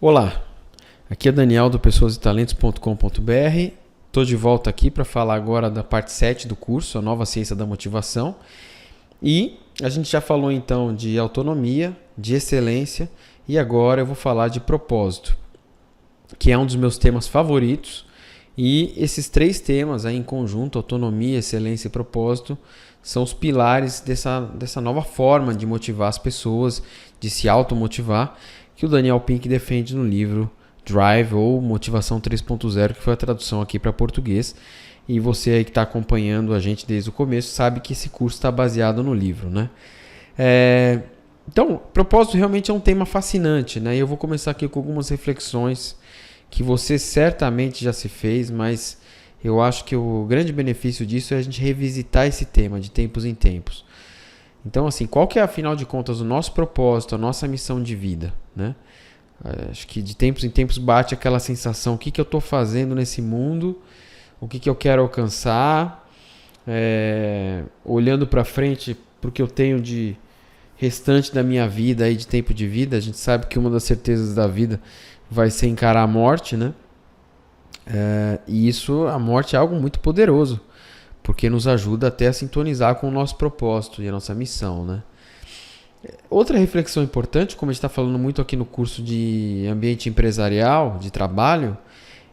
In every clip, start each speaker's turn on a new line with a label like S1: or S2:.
S1: Olá, aqui é Daniel do pessoasetalentos.com.br. Estou de volta aqui para falar agora da parte 7 do curso, a nova ciência da motivação. E a gente já falou então de autonomia, de excelência e agora eu vou falar de propósito, que é um dos meus temas favoritos. E esses três temas aí em conjunto, autonomia, excelência e propósito, são os pilares dessa nova forma de motivar as pessoas, de se automotivar, que o Daniel Pink defende no livro Drive ou Motivação 3.0, que foi a tradução aqui para português. E você aí que está acompanhando a gente desde o começo sabe que esse curso está baseado no livro, né? Então, propósito realmente é um tema fascinante, né? E eu vou começar aqui com algumas reflexões que você certamente já se fez, mas eu acho que o grande benefício disso é a gente revisitar esse tema de tempos em tempos. Então, assim, qual que é, afinal de contas, o nosso propósito, a nossa missão de vida, né? Acho que de tempos em tempos bate aquela sensação, o que eu estou fazendo nesse mundo, o que eu quero alcançar, olhando para frente para o que eu tenho de restante da minha vida, aí, de tempo de vida. A gente sabe que uma das certezas da vida vai ser encarar a morte, né? E isso, a morte é algo muito poderoso, porque nos ajuda até a sintonizar com o nosso propósito e a nossa missão, né? Outra reflexão importante, como a gente está falando muito aqui no curso de ambiente empresarial, de trabalho,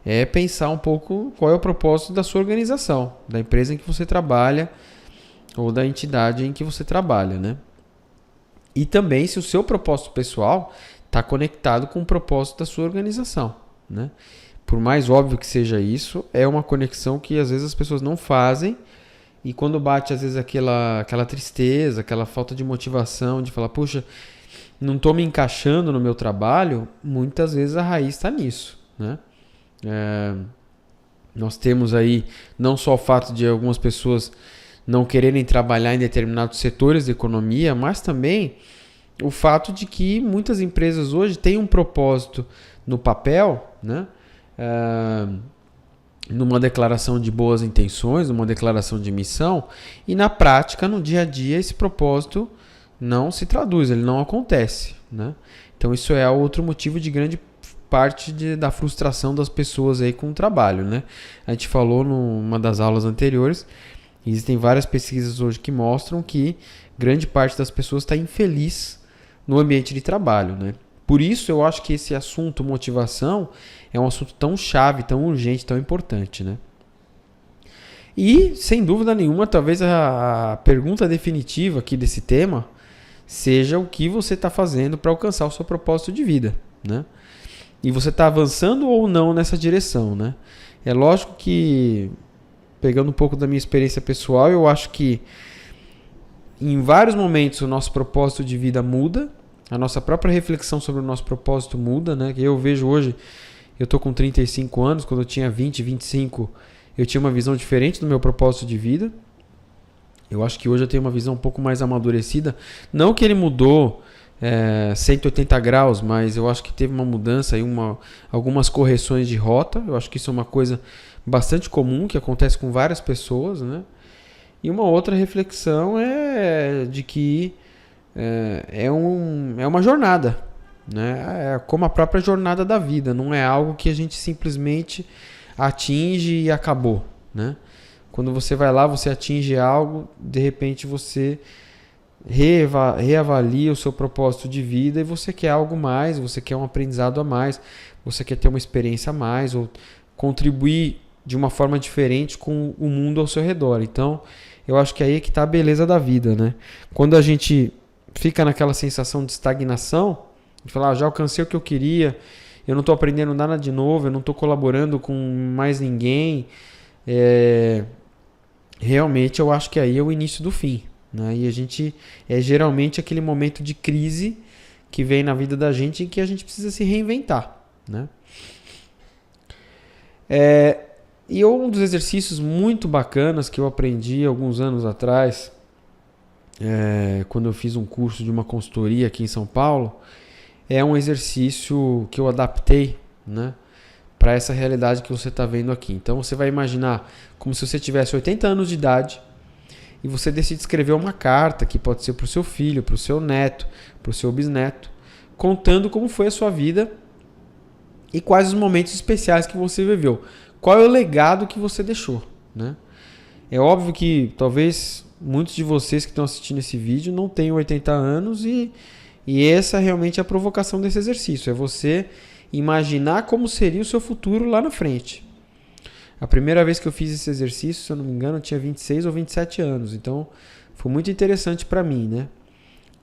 S1: é pensar um pouco qual é o propósito da sua organização, da empresa em que você trabalha ou da entidade em que você trabalha, né? E também se o seu propósito pessoal está conectado com o propósito da sua organização, né? Por mais óbvio que seja isso, é uma conexão que às vezes as pessoas não fazem. E quando bate, às vezes, aquela tristeza, aquela falta de motivação, de falar, puxa, não estou me encaixando no meu trabalho, muitas vezes a raiz está nisso, né? Nós temos aí não só o fato de algumas pessoas não quererem trabalhar em determinados setores da economia, mas também o fato de que muitas empresas hoje têm um propósito no papel, né? Numa declaração de boas intenções, numa declaração de missão, e na prática, no dia a dia, esse propósito não se traduz, ele não acontece, né? Então isso é outro motivo de grande parte da frustração das pessoas aí com o trabalho, né? A gente falou numa das aulas anteriores, existem várias pesquisas hoje que mostram que grande parte das pessoas está infeliz no ambiente de trabalho, né? Por isso eu acho que esse assunto motivação é um assunto tão chave, tão urgente, tão importante, né? E, sem dúvida nenhuma, talvez a pergunta definitiva aqui desse tema seja o que você está fazendo para alcançar o seu propósito de vida, né? E você está avançando ou não nessa direção, né? É lógico que, pegando um pouco da minha experiência pessoal, eu acho que em vários momentos o nosso propósito de vida muda, a nossa própria reflexão sobre o nosso propósito muda, né? Eu vejo hoje, eu estou com 35 anos, quando eu tinha 20, 25, eu tinha uma visão diferente do meu propósito de vida. Eu acho que hoje eu tenho uma visão um pouco mais amadurecida. Não que ele mudou 180 graus, mas eu acho que teve uma mudança, aí algumas correções de rota. Eu acho que isso é uma coisa bastante comum, que acontece com várias pessoas, né? E uma outra reflexão é de que é uma jornada, né? É como a própria jornada da vida, não é algo que a gente simplesmente atinge e acabou, né? Quando você vai lá, você atinge algo, de repente você reavalia o seu propósito de vida e você quer algo mais, você quer um aprendizado a mais, você quer ter uma experiência a mais ou contribuir de uma forma diferente com o mundo ao seu redor. Então, eu acho que aí é que está a beleza da vida, né? Quando a gente fica naquela sensação de estagnação, de falar, já alcancei o que eu queria, eu não estou aprendendo nada de novo, eu não estou colaborando com mais ninguém, realmente eu acho que aí é o início do fim, né? E a gente geralmente aquele momento de crise que vem na vida da gente em que a gente precisa se reinventar, né? E um dos exercícios muito bacanas que eu aprendi alguns anos atrás, quando eu fiz um curso de uma consultoria aqui em São Paulo, é um exercício que eu adaptei, né, para essa realidade que você está vendo aqui. Então você vai imaginar como se você tivesse 80 anos de idade e você decide escrever uma carta que pode ser para o seu filho, para o seu neto, para o seu bisneto, contando como foi a sua vida e quais os momentos especiais que você viveu. Qual é o legado que você deixou, né? É óbvio que talvez muitos de vocês que estão assistindo esse vídeo não tenham 80 anos e essa realmente é a provocação desse exercício. É você imaginar como seria o seu futuro lá na frente. A primeira vez que eu fiz esse exercício, se eu não me engano, eu tinha 26 ou 27 anos. Então, foi muito interessante para mim, né?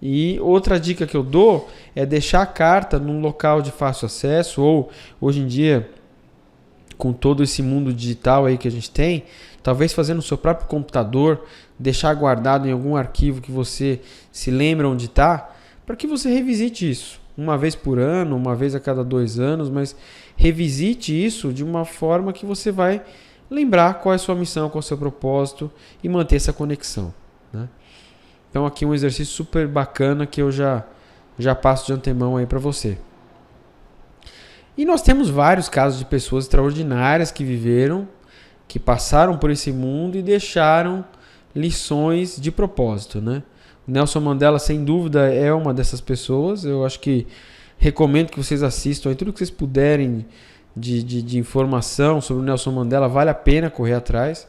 S1: E outra dica que eu dou é deixar a carta num local de fácil acesso ou, hoje em dia, com todo esse mundo digital aí que a gente tem, talvez fazer no seu próprio computador, deixar guardado em algum arquivo que você se lembra onde está, para que você revisite isso. Uma vez por ano, uma vez a cada 2 anos, mas revisite isso de uma forma que você vai lembrar qual é a sua missão, qual é o seu propósito e manter essa conexão, né? Então aqui um exercício super bacana que eu já passo de antemão aí para você. E nós temos vários casos de pessoas extraordinárias que viveram, que passaram por esse mundo e deixaram lições de propósito, né? O Nelson Mandela, sem dúvida, é uma dessas pessoas. Eu acho que recomendo que vocês assistam aí tudo que vocês puderem de informação sobre o Nelson Mandela. Vale a pena correr atrás.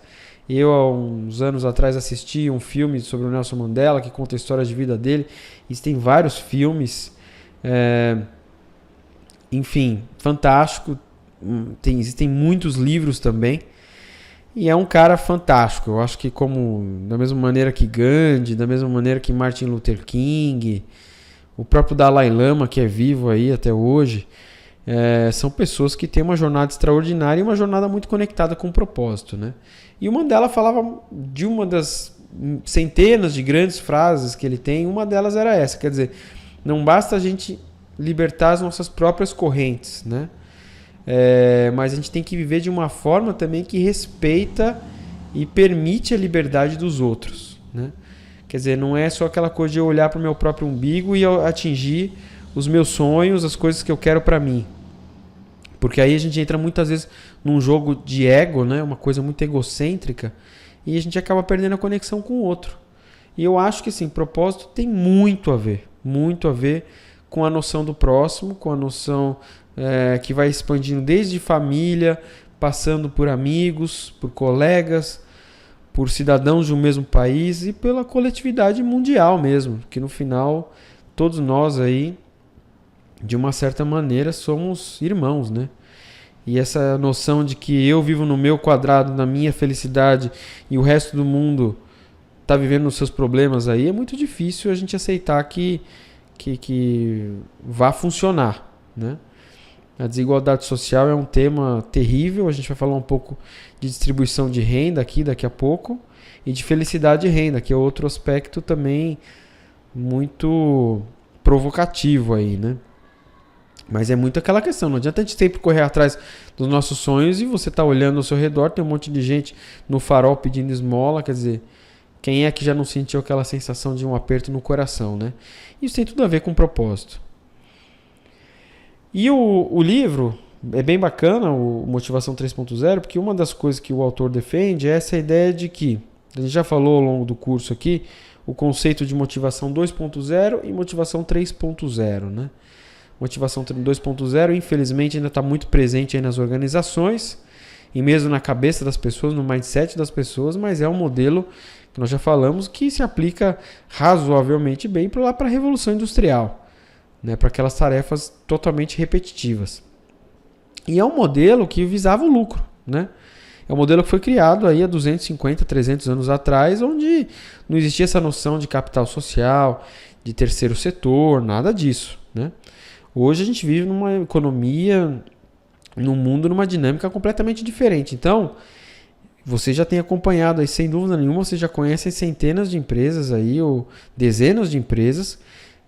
S1: Eu, há uns anos atrás, assisti um filme sobre o Nelson Mandela, que conta a história de vida dele. Existem vários filmes, enfim, fantástico. Existem muitos livros também. E é um cara fantástico. Eu acho que da mesma maneira que Gandhi, da mesma maneira que Martin Luther King, o próprio Dalai Lama, que é vivo aí até hoje, são pessoas que têm uma jornada extraordinária e uma jornada muito conectada com o propósito, né? E o Mandela falava de uma das centenas de grandes frases que ele tem, uma delas era essa, quer dizer, não basta a gente libertar as nossas próprias correntes, né? Mas a gente tem que viver de uma forma também que respeita e permite a liberdade dos outros, né? Quer dizer, não é só aquela coisa de eu olhar para o meu próprio umbigo e atingir os meus sonhos, as coisas que eu quero para mim. Porque aí a gente entra muitas vezes num jogo de ego, né? Uma coisa muito egocêntrica, e a gente acaba perdendo a conexão com o outro. E eu acho que assim, propósito tem muito a ver com a noção do próximo, com a noção que vai expandindo desde família, passando por amigos, por colegas, por cidadãos de um mesmo país e pela coletividade mundial mesmo, que no final todos nós aí, de uma certa maneira, somos irmãos, né? E essa noção de que eu vivo no meu quadrado, na minha felicidade e o resto do mundo está vivendo os seus problemas aí, é muito difícil a gente aceitar que vá funcionar, né? A desigualdade social é um tema terrível. A gente vai falar um pouco de distribuição de renda aqui daqui a pouco e de felicidade de renda, que é outro aspecto também muito provocativo aí, né? Mas é muito aquela questão, não adianta a gente sempre correr atrás dos nossos sonhos e você tá olhando ao seu redor, tem um monte de gente no farol pedindo esmola, quer dizer, quem é que já não sentiu aquela sensação de um aperto no coração, né? Isso tem tudo a ver com propósito. E o livro é bem bacana, o Motivação 3.0, porque uma das coisas que o autor defende é essa ideia de que, a gente já falou ao longo do curso aqui, o conceito de motivação 2.0 e motivação 3.0, né? Motivação 2.0, infelizmente, ainda está muito presente aí nas organizações e mesmo na cabeça das pessoas, no mindset das pessoas, mas é um modelo que nós já falamos que se aplica razoavelmente bem para a Revolução Industrial, né, para aquelas tarefas totalmente repetitivas. E é um modelo que visava o lucro, né? É um modelo que foi criado aí há 250, 300 anos atrás, onde não existia essa noção de capital social, de terceiro setor, nada disso, né? Hoje a gente vive numa economia, num mundo, numa dinâmica completamente diferente. Então, você já tem acompanhado aí, sem dúvida nenhuma, você já conhece centenas de empresas aí, ou dezenas de empresas,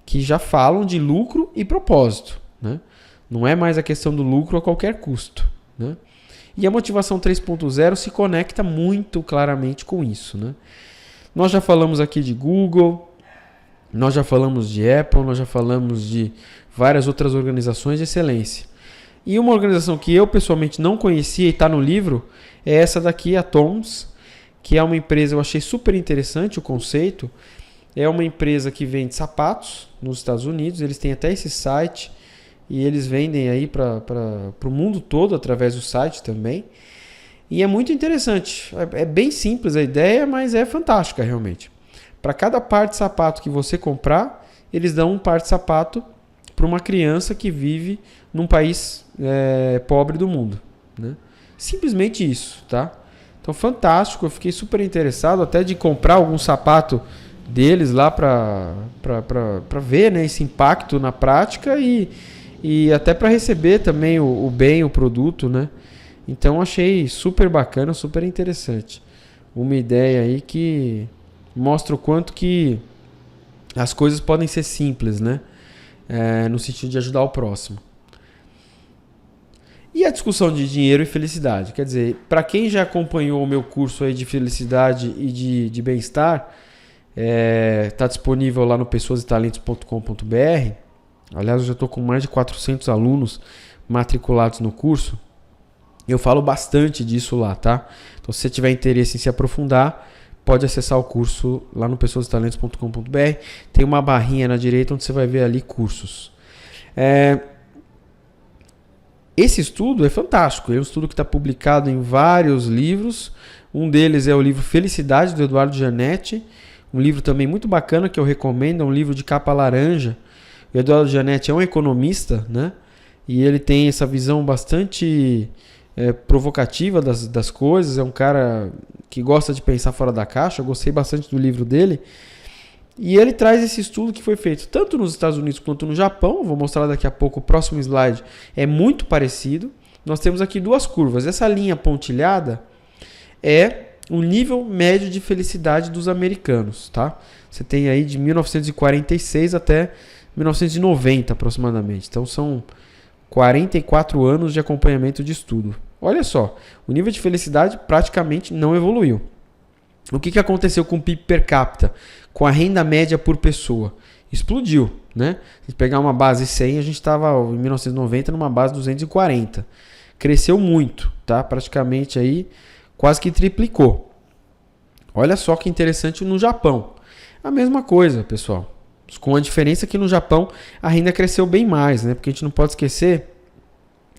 S1: que já falam de lucro e propósito, né? Não é mais a questão do lucro a qualquer custo, né? E a motivação 3.0 se conecta muito claramente com isso, né? Nós já falamos aqui de Google, nós já falamos de Apple, nós já falamos de várias outras organizações de excelência. E uma organização que eu pessoalmente não conhecia e está no livro é essa daqui, a TOMS, que é uma empresa, eu achei super interessante o conceito. É uma empresa que vende sapatos nos Estados Unidos, eles têm até esse site e eles vendem aí para o mundo todo através do site também. E é muito interessante. É bem simples a ideia, mas é fantástica realmente. Para cada par de sapato que você comprar, eles dão um par de sapato para uma criança que vive num país pobre do mundo, né? Simplesmente isso, tá? Então, fantástico. Eu fiquei super interessado até de comprar algum sapato deles lá para ver, né, esse impacto na prática e até para receber também o produto, né? Então achei super bacana, super interessante. Uma ideia aí que mostra o quanto que as coisas podem ser simples, né? No sentido de ajudar o próximo. E a discussão de dinheiro e felicidade? Quer dizer, para quem já acompanhou o meu curso aí de felicidade e de bem-estar, está disponível lá no pessoasetalentos.com.br. Aliás, eu já estou com mais de 400 alunos matriculados no curso. Eu falo bastante disso lá, tá? Então, se você tiver interesse em se aprofundar, pode acessar o curso lá no pessoasetalentos.com.br. Tem uma barrinha na direita onde você vai ver ali cursos. Esse estudo é fantástico. É um estudo que está publicado em vários livros. Um deles é o livro Felicidade, do Eduardo Giannetti. Um livro também muito bacana que eu recomendo. É um livro de capa laranja. O Eduardo Giannetti é um economista, né? E ele tem essa visão bastante provocativa das coisas. É um cara que gosta de pensar fora da caixa. Eu gostei bastante do livro dele. E ele traz esse estudo que foi feito tanto nos Estados Unidos quanto no Japão. Vou mostrar daqui a pouco. O próximo slide é muito parecido. Nós temos aqui duas curvas. Essa linha pontilhada é o nível médio de felicidade dos americanos, tá? Você tem aí de 1946 até 1990 aproximadamente. Então são 44 anos de acompanhamento de estudo. Olha só, o nível de felicidade praticamente não evoluiu. O que aconteceu com o PIB per capita? Com a renda média por pessoa? Explodiu, né? Se pegar uma base 100, a gente estava em 1990 numa base 240. Cresceu muito, tá? Praticamente aí quase que triplicou. Olha só que interessante no Japão. A mesma coisa, pessoal. Com a diferença que no Japão a renda cresceu bem mais, né? Porque a gente não pode esquecer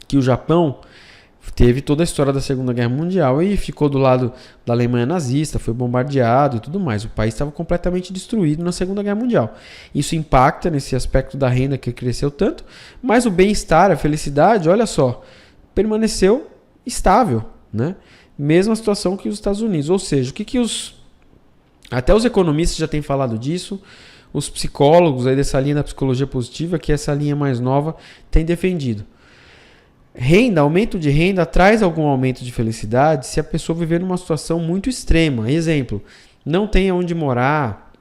S1: que o Japão teve toda a história da Segunda Guerra Mundial e ficou do lado da Alemanha nazista, foi bombardeado e tudo mais. O país estava completamente destruído na Segunda Guerra Mundial. Isso impacta nesse aspecto da renda que cresceu tanto, mas o bem-estar, a felicidade, olha só, permaneceu estável, né? Mesma situação que os Estados Unidos. Ou seja, até os economistas já têm falado disso, os psicólogos aí dessa linha da psicologia positiva, que é essa linha mais nova, têm defendido. Aumento de renda traz algum aumento de felicidade se a pessoa viver numa situação muito extrema. Exemplo, não tem onde morar,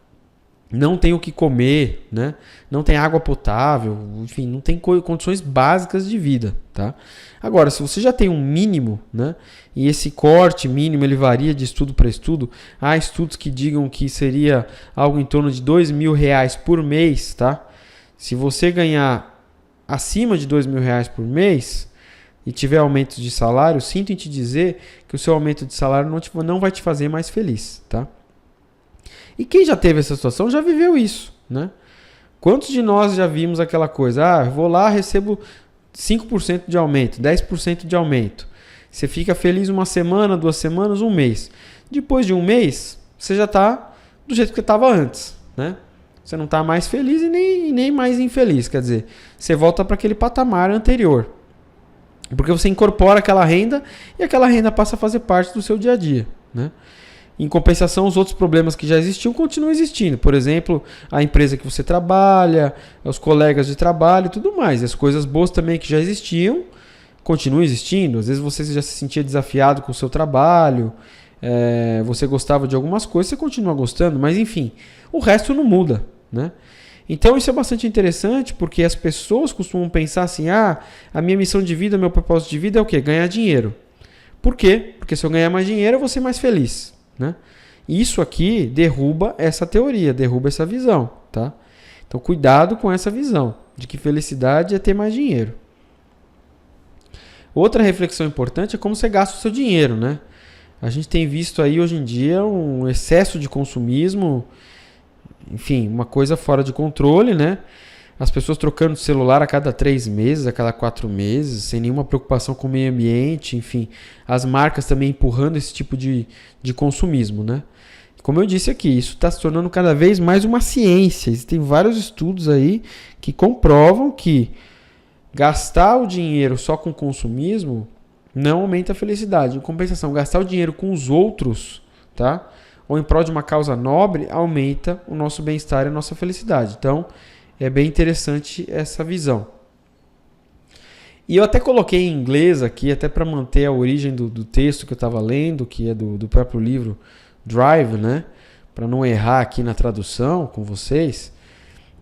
S1: não tem o que comer, né? Não tem água potável, enfim, não tem condições básicas de vida, tá? Agora, se você já tem um mínimo, né? E esse corte mínimo ele varia de estudo para estudo. Há estudos que digam que seria algo em torno de R$2.000 por mês, tá? Se você ganhar acima de R$2.000 por mês e tiver aumento de salário, sinto em te dizer que o seu aumento de salário não vai te fazer mais feliz, tá? E quem já teve essa situação já viveu isso, né? Quantos de nós já vimos aquela coisa? Eu vou lá, recebo 5% de aumento, 10% de aumento. Você fica feliz uma semana, 2 semanas, um mês. Depois de um mês, você já está do jeito que você estava antes, né? Você não está mais feliz e nem mais infeliz. Quer dizer, você volta para aquele patamar anterior. Porque você incorpora aquela renda e aquela renda passa a fazer parte do seu dia a dia, né? Em compensação, os outros problemas que já existiam continuam existindo. Por exemplo, a empresa que você trabalha, os colegas de trabalho e tudo mais. E as coisas boas também que já existiam continuam existindo. Às vezes você já se sentia desafiado com o seu trabalho, você gostava de algumas coisas, você continua gostando, mas enfim, o resto não muda, né? Então isso é bastante interessante porque as pessoas costumam pensar assim, a minha missão de vida, meu propósito de vida é o quê? Ganhar dinheiro. Por quê? Porque se eu ganhar mais dinheiro eu vou ser mais feliz, né? Isso aqui derruba essa teoria, derruba essa visão, tá? Então cuidado com essa visão de que felicidade é ter mais dinheiro. Outra reflexão importante é como você gasta o seu dinheiro, né? A gente tem visto aí hoje em dia um excesso de consumismo, enfim, uma coisa fora de controle, né? as pessoas trocando de celular a cada 3 meses, a cada 4 meses, sem nenhuma preocupação com o meio ambiente, enfim, as marcas também empurrando esse tipo de consumismo, né? Como eu disse aqui, isso está se tornando cada vez mais uma ciência. Existem vários estudos aí que comprovam que gastar o dinheiro só com consumismo não aumenta a felicidade. Em compensação, gastar o dinheiro com os outros, tá? Ou em prol de uma causa nobre, aumenta o nosso bem-estar e a nossa felicidade. Então, é bem interessante essa visão. E eu até coloquei em inglês aqui, até para manter a origem do texto que eu estava lendo, que é do próprio livro Drive, né? Para não errar aqui na tradução com vocês.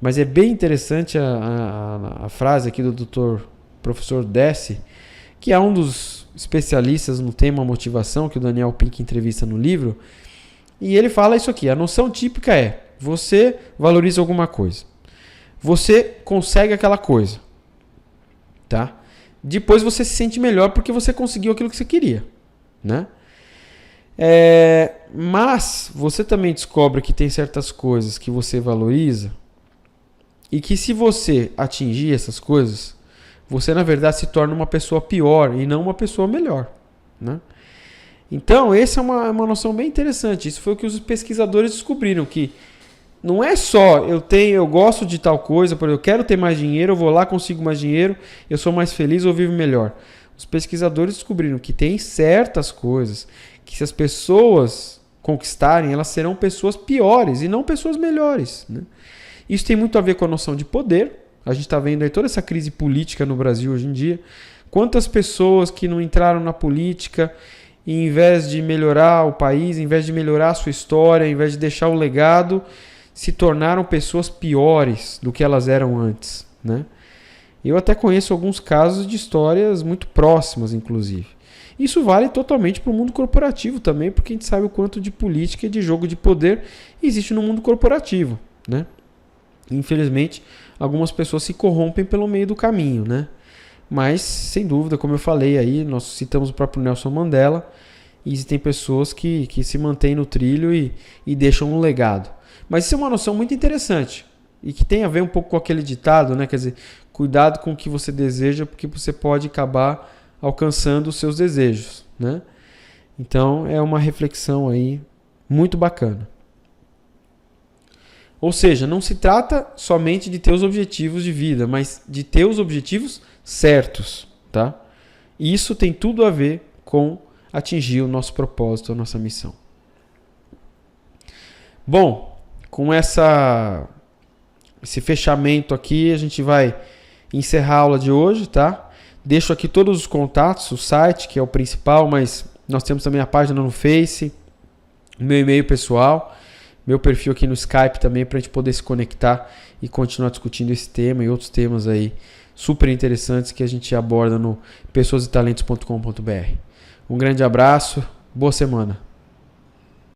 S1: Mas é bem interessante a frase aqui do professor Deci, que é um dos especialistas no tema motivação, que o Daniel Pink entrevista no livro. E ele fala isso aqui: a noção típica é: você valoriza alguma coisa, você consegue aquela coisa, tá? Depois você se sente melhor porque você conseguiu aquilo que você queria, né? Mas você também descobre que tem certas coisas que você valoriza e que, se você atingir essas coisas, você na verdade se torna uma pessoa pior e não uma pessoa melhor, né? Então, essa é uma noção bem interessante. Isso foi o que os pesquisadores descobriram, que não é só eu gosto de tal coisa, por exemplo, eu quero ter mais dinheiro, eu vou lá, consigo mais dinheiro, eu sou mais feliz ou vivo melhor. Os pesquisadores descobriram que tem certas coisas que, se as pessoas conquistarem, elas serão pessoas piores e não pessoas melhores, né? Isso tem muito a ver com a noção de poder. A gente está vendo aí toda essa crise política no Brasil hoje em dia. Quantas pessoas que não entraram na política e, em vez de melhorar o país, em vez de melhorar a sua história, em vez de deixar o legado, se tornaram pessoas piores do que elas eram antes, né? Eu até conheço alguns casos de histórias muito próximas, inclusive. Isso vale totalmente para o mundo corporativo também, porque a gente sabe o quanto de política e de jogo de poder existe no mundo corporativo, né? Infelizmente, algumas pessoas se corrompem pelo meio do caminho, né? Mas, sem dúvida, como eu falei aí, nós citamos o próprio Nelson Mandela, e existem pessoas que se mantêm no trilho e deixam um legado. Mas isso é uma noção muito interessante e que tem a ver um pouco com aquele ditado, né? Quer dizer, cuidado com o que você deseja, porque você pode acabar alcançando os seus desejos, né? Então, é uma reflexão aí muito bacana. Ou seja, não se trata somente de ter os objetivos de vida, mas de ter os objetivos certos, tá? E isso tem tudo a ver com atingir o nosso propósito, a nossa missão. Bom, com esse fechamento aqui, a gente vai encerrar a aula de hoje, tá? Deixo aqui todos os contatos, o site, que é o principal, mas nós temos também a página no Face, o meu e-mail pessoal, meu perfil aqui no Skype também, para a gente poder se conectar e continuar discutindo esse tema e outros temas aí super interessantes que a gente aborda no pessoasetalentos.com.br. Um grande abraço, boa semana.